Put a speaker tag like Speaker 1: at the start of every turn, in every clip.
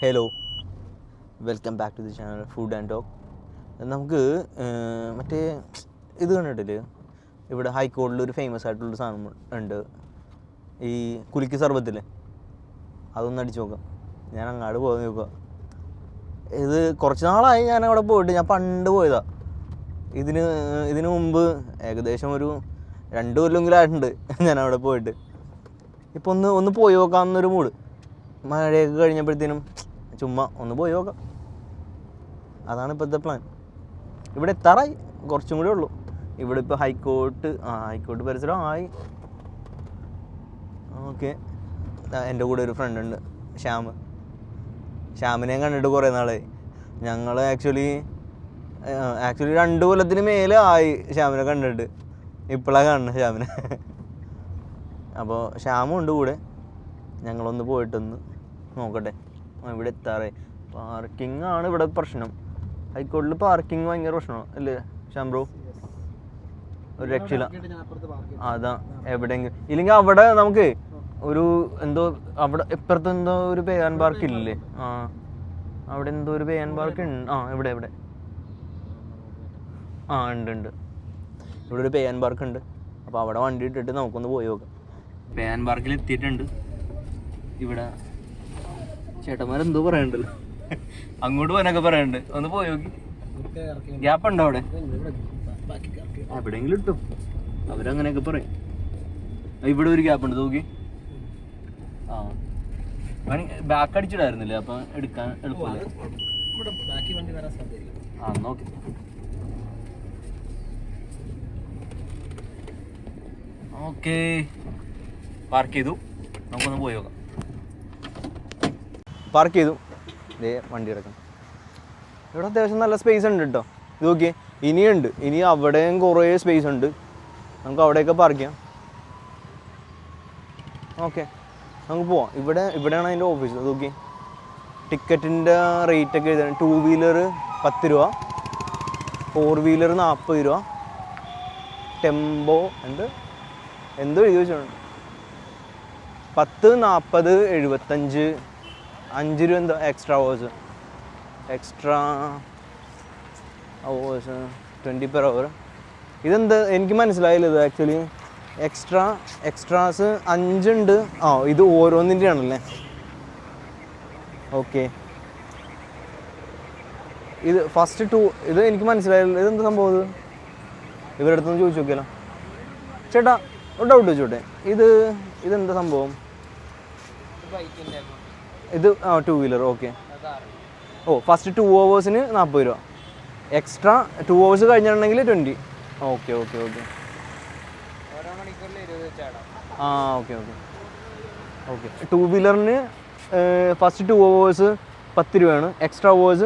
Speaker 1: Hello, welcome back to the channel food and talk. നമുക്ക് മറ്റേ ഇത് കണ്ടിട്ടില്ലേ, ഇവിടെ ഹൈക്കോടതിയിൽ ഒരു ഫേമസ് ആയിട്ടുള്ളൊരു സാധനം ഉണ്ട്, ഈ കുലുക്കി സർബത്തില്ലേ, അതൊന്ന് അടിച്ചു നോക്കാം. ഞാൻ അങ്ങോട്ട് പോയി നോക്കുക. ഇത് കുറച്ച് നാളായി ഞാൻ അവിടെ പോയിട്ട്. ഞാൻ പണ്ട് പോയതാണ്. ഇതിന് മുമ്പ് ഏകദേശം ഒരു 2 കൊല്ലമെങ്കിലും ആയിട്ടുണ്ട് ഞാൻ അവിടെ പോയിട്ട്. ഇപ്പോൾ ഒന്ന് പോയി നോക്കാമെന്നൊരു മൂഡ്. മഴയൊക്കെ കഴിഞ്ഞപ്പോഴത്തേനും ചുമ്മാ ഒന്ന് പോയി നോക്കാം, അതാണ് ഇപ്പോഴത്തെ പ്ലാൻ. ഇവിടെ എത്താറായി, കുറച്ചും കൂടെ ഉള്ളൂ. ഇവിടെ ഇപ്പോൾ ഹൈക്കോർട്ട് പരിസരം ആയി. ഓക്കെ, എൻ്റെ കൂടെ ഒരു ഫ്രണ്ട് ഉണ്ട്, ശ്യാമിനെ കണ്ടിട്ട് കുറേ നാളായി. ഞങ്ങൾ ആക്ച്വലി 2 കൊല്ലത്തിന് മേലെ ആയി ശ്യാമിനെ കണ്ടിട്ട്. ഇപ്പോഴാണ് കാണുന്നത് ശ്യാമിനെ. അപ്പോൾ ശ്യാമും ഉണ്ട് കൂടെ. ഞങ്ങളൊന്ന് പോയിട്ടൊന്ന് നോക്കട്ടെ. ഇവിടെ എത്താറായി. പാർക്കിംഗ് ആണ് ഇവിടെ പ്രശ്നം. ഹൈക്കോടതിയിൽ പാർക്കിംഗ് ഭയങ്കര പ്രശ്നമാണ് അല്ലേ ശ്യാം ബ്രോ? ഒരു രക്ഷയില്ല. അതാ, എവിടെയെങ്കിലും ഇല്ലെങ്കിൽ അവിടെ നമുക്ക് ഒരു എന്തോ അവിടെ ഇപ്പുറത്ത് എന്തോ ഒരു പേ ആൻഡ് പാർക്ക് ഇല്ലേ? അവിടെ എന്തോ ഒരു പേ ആൻഡ് പാർക്ക് ഉണ്ട്. ഇവിടെ ഉണ്ട്. ഇവിടെ ഒരു പേ ആൻഡ് പാർക്ക് ഉണ്ട്. അപ്പോൾ അവിടെ വണ്ടി ഇട്ടിട്ട് നമുക്കൊന്ന് പോയി നോക്കാം. പേ ആൻഡ് പാർക്കിൽ എത്തിയിട്ടുണ്ട്. ഇവിടെ ചേട്ടന്മാരെന്തോ പറയണ്ടല്ലോ, അങ്ങോട്ട് പോകാനൊക്കെ പറയുന്നുണ്ട്. ഒന്ന് പോയി നോക്കി. ഗ്യാപ്പ് ഉണ്ടോ അവിടെ? എവിടെയെങ്കിലും ഇട്ടോ, അവരങ്ങനെയൊക്കെ പറയും. ഇവിടെ ഒരു ഗ്യാപ്പ് ഉണ്ട്, നോക്കി. ബാക്ക് അടിച്ചിടായിരുന്നില്ലേ, അപ്പൊ എടുക്കാൻ എളുപ്പമല്ലേ? നോക്കി. ഓക്കെ, പാർക്ക് ചെയ്തു. നമുക്കൊന്ന് പോയി നോക്കാം. പാർക്ക് ചെയ്തു. ഇതേ വണ്ടി കിടക്കണം. ഇവിടെ അത്യാവശ്യം നല്ല സ്പേസ് ഉണ്ട് കേട്ടോ. ഇത് നോക്കിയേ, ഇനിയുണ്ട്. ഇനി അവിടെയും കുറേ സ്പേസ് ഉണ്ട്. നമുക്ക് അവിടെയൊക്കെ പാർക്ക് ചെയ്യാം. ഓക്കെ, നമുക്ക് പോവാം. ഇവിടെയാണ് അതിൻ്റെ ഓഫീസ്. അത് നോക്കി, ടിക്കറ്റിൻ്റെ റേറ്റൊക്കെ എഴുതണം. 2 വീലർ 10 രൂപ, 4 വീലർ 40 രൂപ, ടെമ്പോ എന്തോ എഴുതി വെച്ചിട്ടുണ്ട്. 10, 40, 75, 5 രൂപ എന്തോ എക്സ്ട്രാ അവേഴ്സ് 20 പെർ അവർ. ഇതെന്താ എനിക്ക് മനസ്സിലായില്ല. ഇത് ആക്ച്വലി എക്സ്ട്രാസ് 5 ഉണ്ട്. ഇത് ഓരോന്നിൻ്റെ ആണല്ലേ? ഓക്കെ, ഇത് ഫസ്റ്റ് 2 ഇത് എനിക്ക് മനസ്സിലായില്ല. ഇതെന്താ സംഭവം? ഇവരുടെ അടുത്തൊന്ന് ചോദിച്ചു നോക്കിയാലോ. ചേട്ടാ, ഒരു ഡൗട്ട് ചോദിച്ചോട്ടെ, ഇതെന്താ സംഭവം? ഇത് 2 വീലർ. ഓക്കെ. ഫസ്റ്റ് 2 hours-ന് 40 രൂപ, എക്സ്ട്രാ 2 hours കഴിഞ്ഞിട്ടുണ്ടെങ്കിൽ 20. ഓക്കെ. ഓക്കെ. ഓക്കെ, 2 വീലറിന് ഫസ്റ്റ് 2 hours 10 രൂപയാണ്. Extra hours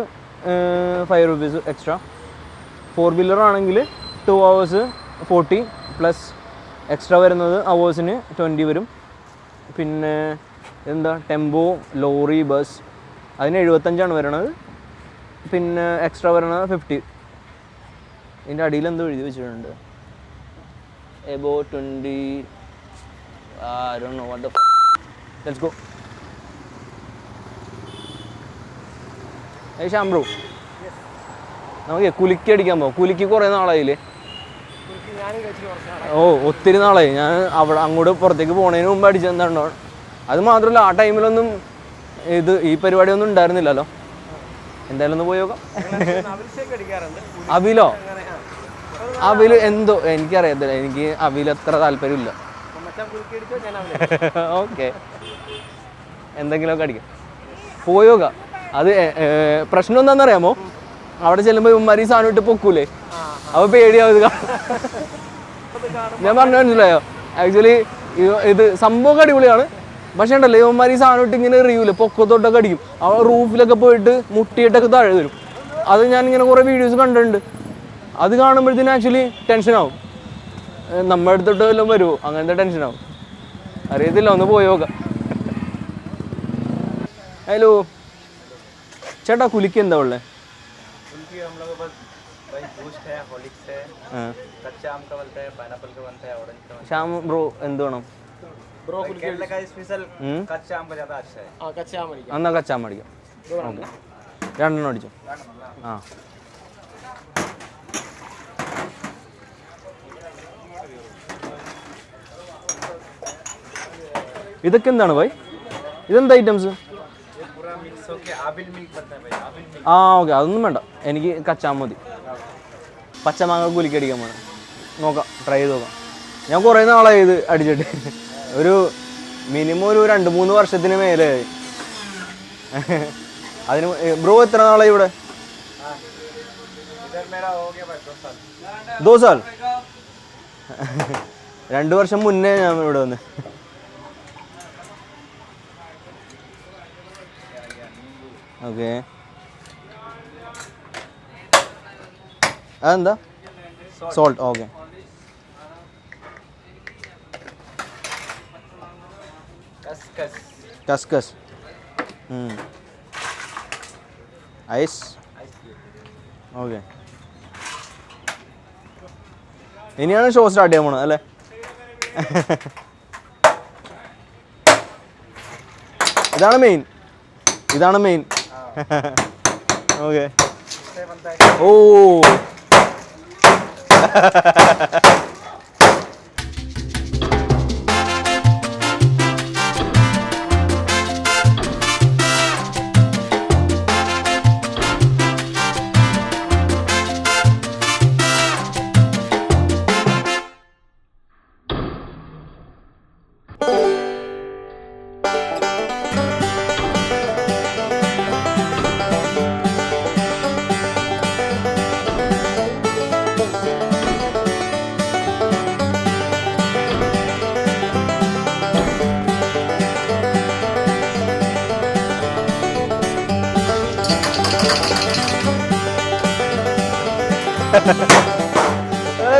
Speaker 1: 5 rupees extra. 4 wheeler ആണെങ്കിൽ 2 hours 40 പ്ലസ് എക്സ്ട്രാ വരുന്നത് അവേഴ്സിന് 20 വരും. പിന്നെ എന്താ, ടെമ്പോ, ലോറി, ബസ്, അതിന് 75 വരണത്. പിന്നെ എക്സ്ട്രാ വരണത് 50. ഇതിൻ്റെ അടിയിൽ എന്തോ എഴുതി വെച്ചിട്ടുണ്ട്, about 20. I don't know what the let's go. Shyam bro, നമുക്ക് കുലുക്കി അടിക്കാൻ പോകാം. കുലുക്കി കുറേ നാളായില്ലേ? ഒത്തിരി നാളായി. ഞാൻ അങ്ങോട്ട് പുറത്തേക്ക് പോണതിന് മുമ്പ് അടിച്ചെന്താണോ. അത് മാത്രമല്ല, ആ ടൈമിലൊന്നും ഈ പരിപാടിയൊന്നും ഉണ്ടായിരുന്നില്ലല്ലോ. എന്തായാലും ഒന്ന് പോയി നോക്കാം. അവില് എന്തോ എനിക്കറിയത്തില്ല. എനിക്ക് അവിൽ അത്ര താല്പര്യമില്ല. ഓക്കെ, എന്തെങ്കിലുമൊക്കെ അടിക്കാം. പോയി നോക്കാം. അത് പ്രശ്നം എന്താണെന്നറിയാമോ? അവിടെ ചെല്ലുമ്പോൾ ഇവന്മാർ ഈ സാധനം ഇട്ട് പൊക്കൂലേ, അപ്പോൾ പേടിയാവും. ഞാൻ പറഞ്ഞു, മനസ്സിലായോ? ആക്ച്വലി ഇത് സംഭവം അടിപൊളിയാണ്. പക്ഷേ ഉണ്ടല്ലോ, ഇവന്മാർ ഈ സാധനം ഇട്ട് ഇങ്ങനെ എറിയൂല, പൊക്കത്തോട്ടൊക്കെ അടിക്കും. ആ റൂഫിലൊക്കെ പോയിട്ട് മുട്ടിയിട്ടൊക്കെ താഴെ വരും. അത് ഞാനിങ്ങനെ കുറേ വീഡിയോസ് കണ്ടിട്ടുണ്ട്. അത് കാണുമ്പോഴത്തേനും ആക്ച്വലി ടെൻഷനാവും. നമ്മുടെ അടുത്തോട്ട് വല്ലതും വരുമോ, അങ്ങനത്തെ ടെൻഷനാവും. അറിയത്തില്ല, ഒന്ന് പോയി നോക്കാം. ഹലോ ചേട്ടാ, കുലുക്കി എന്താ ഉള്ളത്? ശ്യാം ബ്രോ, എന്ത് വേണം?
Speaker 2: ब्रो केरला का स्पेशल कच्चा आम का ज्यादा अच्छा है। हां कच्चा आम
Speaker 1: अन्ना कच्चा आम ഓക്കെ, രണ്ടെണ്ണം അടിച്ചു. ആ ഇതൊക്കെ എന്താണ് ഭായ്? ഇതെന്താ ഐറ്റംസ്? ആ ഓക്കെ, അതൊന്നും വേണ്ട, എനിക്ക് കച്ചാൻ മതി. പച്ചമാങ്ങ കുലിക്കടിക്കാൻ വേണം. നോക്കാം, ട്രൈ ചെയ്ത് നോക്കാം. ഞാൻ കുറേ നാളായി ഇത് അടിച്ചിട്ട്, ഒരു മിനിമം ഒരു 2-3 വർഷത്തിന് മേലെ. അതിന് ബ്രോ എത്ര നാളായി ഇവിടെ? 2 സാൽ. 2 വർഷം മുന്നേ ഞാൻ ഇവിടെ വന്ന്. ഓക്കെ, അതെന്താ? സോൾട്ട്. ഓക്കെ, കസ്കസ്. ഐസ്. ഓക്കെ, ഇനിയാണ് ഷോ സ്റ്റാർട്ട് ചെയ്യാൻ പോണത് അല്ലേ? ഇതാണ് മെയിൻ. ഓക്കെ. ഓ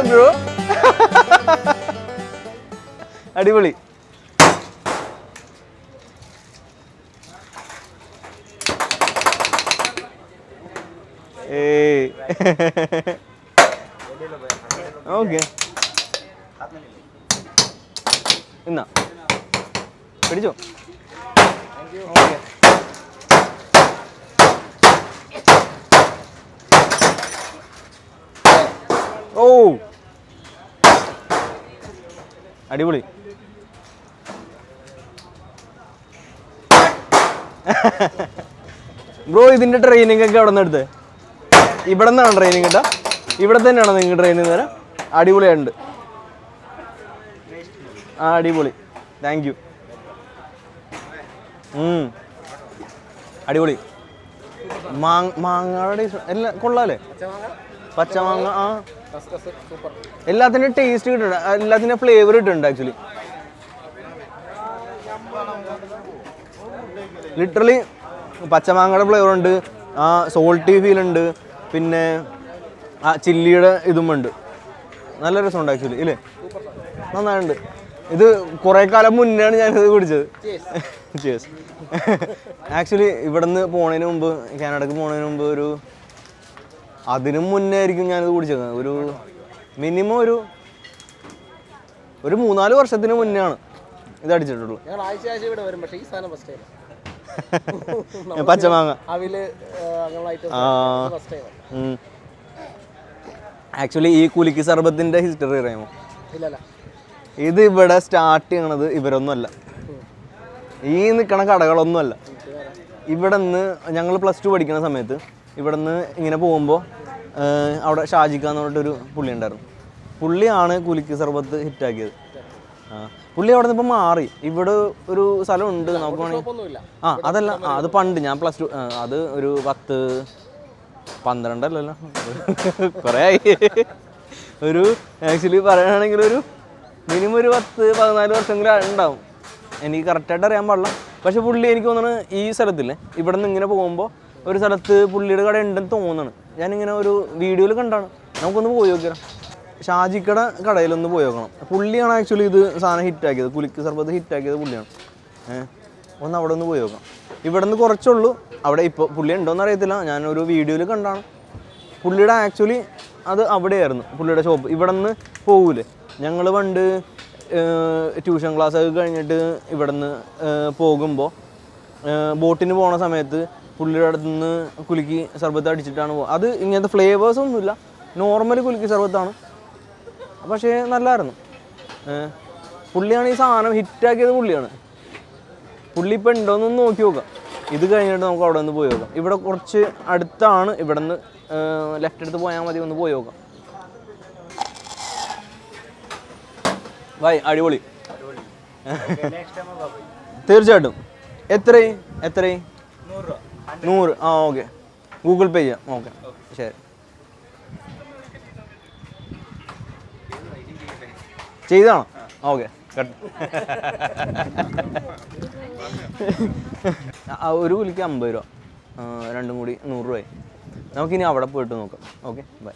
Speaker 1: ബ്രോ, അടിപൊളി. ഓക്കെ, എന്നാ പിടിച്ചോ. ഓക്കെ, ഓ അടിപൊളി. ബ്രോ, ഇതിന്റെ ട്രെയിനിങ് ഒക്കെ എവിടെ നിന്ന് എടുത്തത്? ഇവിടെ നിന്നാണ് ട്രെയിനിങ് കിട്ടാ? ഇവിടെ തന്നെയാണോ നിങ്ങൾ ട്രെയിനിങ് തരാം? അടിപൊളിയായിട്ടുണ്ട്. ആ അടിപൊളി, താങ്ക് യു. അടിപൊളി. മാങ്ങയുടെ എല്ലാം കൊള്ളാല്ലേ? പച്ചമാങ്ങ. ആ എല്ലാത്തിൻ്റെ ടേസ്റ്റ് കിട്ടുന്നുണ്ട്, എല്ലാത്തിൻ്റെ ഫ്ലേവർ കിട്ടുന്നുണ്ട് ആക്ച്വലി. ലിറ്ററലി പച്ചമാങ്ങയുടെ ഫ്ലേവർ ഉണ്ട്, ആ സോൾട്ടി ഫീൽ ഉണ്ട്, പിന്നെ ആ ചില്ലിയുടെ ഇതും ഉണ്ട്. നല്ല രസമുണ്ട് ആക്ച്വലി ഇല്ലേ? നന്നായിട്ടുണ്ട്. ഇത് കുറേ കാലം മുന്നെയാണ് ഞാനിത് കുടിച്ചത്. ചേസ്. ആക്ച്വലി ഇവിടെ നിന്ന് പോണതിന് മുമ്പ്, കാനഡക്ക് പോണതിന് മുമ്പ് അതിനും മുന്നേ ആയിരിക്കും ഞാനിത് കുടിച്ചത്. ഒരു മിനിമം ഒരു 3-4 വർഷത്തിന് മുന്നെയാണ് ഇത് അടിച്ചിട്ടുള്ളൂ. പച്ചമാങ്ങ. ആക്ച്വലി ഈ കുലുക്കി സർബത്തിന്റെ ഹിസ്റ്ററി അറിയാമോ? ഇത് ഇവിടെ സ്റ്റാർട്ട് ചെയ്യണത് ഇവരൊന്നുമല്ല, ഈ നിൽക്കണ കടകളൊന്നുമല്ല. ഇവിടെ നിന്ന് ഞങ്ങൾ +2 പഠിക്കുന്ന സമയത്ത് ഇവിടെ നിന്ന് ഇങ്ങനെ പോകുമ്പോൾ അവിടെ ഷാജിക്കാന്ന് പറഞ്ഞിട്ടൊരു പുള്ളി ഉണ്ടായിരുന്നു. പുള്ളിയാണ് കുലുക്കി സർബത്ത് ഹിറ്റാക്കിയത്. പുള്ളി അവിടെ നിന്ന് ഇപ്പം മാറി. ഇവിടെ ഒരു സ്ഥലമുണ്ട് നമുക്ക് വേണമെങ്കിൽ. അതല്ല, അത് പണ്ട് ഞാൻ +2, അത് ഒരു 10-12 അല്ലല്ലോ, കുറേ ആയി. ആക്ച്വലി പറയുകയാണെങ്കിൽ ഒരു മിനിമം ഒരു 10-14 വർഷമെങ്കിലും ഉണ്ടാവും. എനിക്ക് കറക്റ്റായിട്ട് അറിയാൻ പാടില്ല. പക്ഷെ പുള്ളി എനിക്ക് തോന്നുന്നത് ഈ സ്ഥലത്തില്ലേ, ഇവിടെ നിന്ന് ഇങ്ങനെ പോകുമ്പോൾ ഒരു സ്ഥലത്ത് പുള്ളിയുടെ കട ഉണ്ടെന്ന് തോന്നുന്നു. ഞാനിങ്ങനെ ഒരു വീഡിയോയിൽ കണ്ടാണ്. നമുക്കൊന്ന് പോയി നോക്കാം, ഷാജിക്കട കടയിലൊന്ന് പോയി നോക്കണം. പുള്ളിയാണ് ആക്ച്വലി ഇത് സാധനം ഹിറ്റാക്കിയത്, കുലുക്കി സർബത്ത് ഹിറ്റാക്കിയത് പുള്ളിയാണ്. ഒന്ന് അവിടെ ഒന്ന് പോയി നോക്കാം. ഇവിടെ നിന്ന് കുറച്ചുള്ളൂ, അവിടെ ഇപ്പോൾ പുള്ളി ഉണ്ടോയെന്ന് അറിയത്തില്ല. ഞാനൊരു വീഡിയോയിൽ കണ്ടാണ്. പുള്ളിയുടെ ആക്ച്വലി അത് അവിടെയായിരുന്നു പുള്ളിയുടെ ഷോപ്പ്. ഇവിടെ നിന്ന് പോകൂലേ, ഞങ്ങൾ പണ്ട് ട്യൂഷൻ ക്ലാസ്സൊക്കെ കഴിഞ്ഞിട്ട് ഇവിടെ നിന്ന് പോകുമ്പോൾ ബോട്ടിന് പോണ സമയത്ത് പുള്ളിയുടെ അടുത്ത് നിന്ന് കുലുക്കി സർബത്ത് അടിച്ചിട്ടാണ് പോകുക. അത് ഇങ്ങനത്തെ ഫ്ലേവേഴ്സൊന്നുമില്ല, നോർമൽ കുലുക്കി സർബത്താണ്, പക്ഷേ നല്ലതായിരുന്നു. പുള്ളിയാണ് ഈ സാധനം ഹിറ്റാക്കിയത്. പുള്ളി ഇപ്പം ഉണ്ടോയെന്നൊന്ന് നോക്കി നോക്കാം. ഇത് കഴിഞ്ഞിട്ട് നമുക്ക് അവിടെ നിന്ന് പോയി നോക്കാം. ഇവിടെ കുറച്ച് അടുത്താണ്, ഇവിടെ നിന്ന് ലെഫ്റ്റ് എടുത്ത് പോയാൽ മതി, ഒന്ന് പോയി നോക്കാം. ബൈ, അടിപൊളി. തീർച്ചയായിട്ടും. എത്രയും 100. ആ ഓക്കെ, ഗൂഗിൾ പേ ചെയ്യാം. ഓക്കെ ശരി, ചെയ്താണോ? ഓക്കെ ഒരു കുലിക്ക് 50 രൂപ, രണ്ടും കൂടി 100 രൂപയായി. നമുക്കിനി അവിടെ പോയിട്ട് നോക്കാം. Okay bye.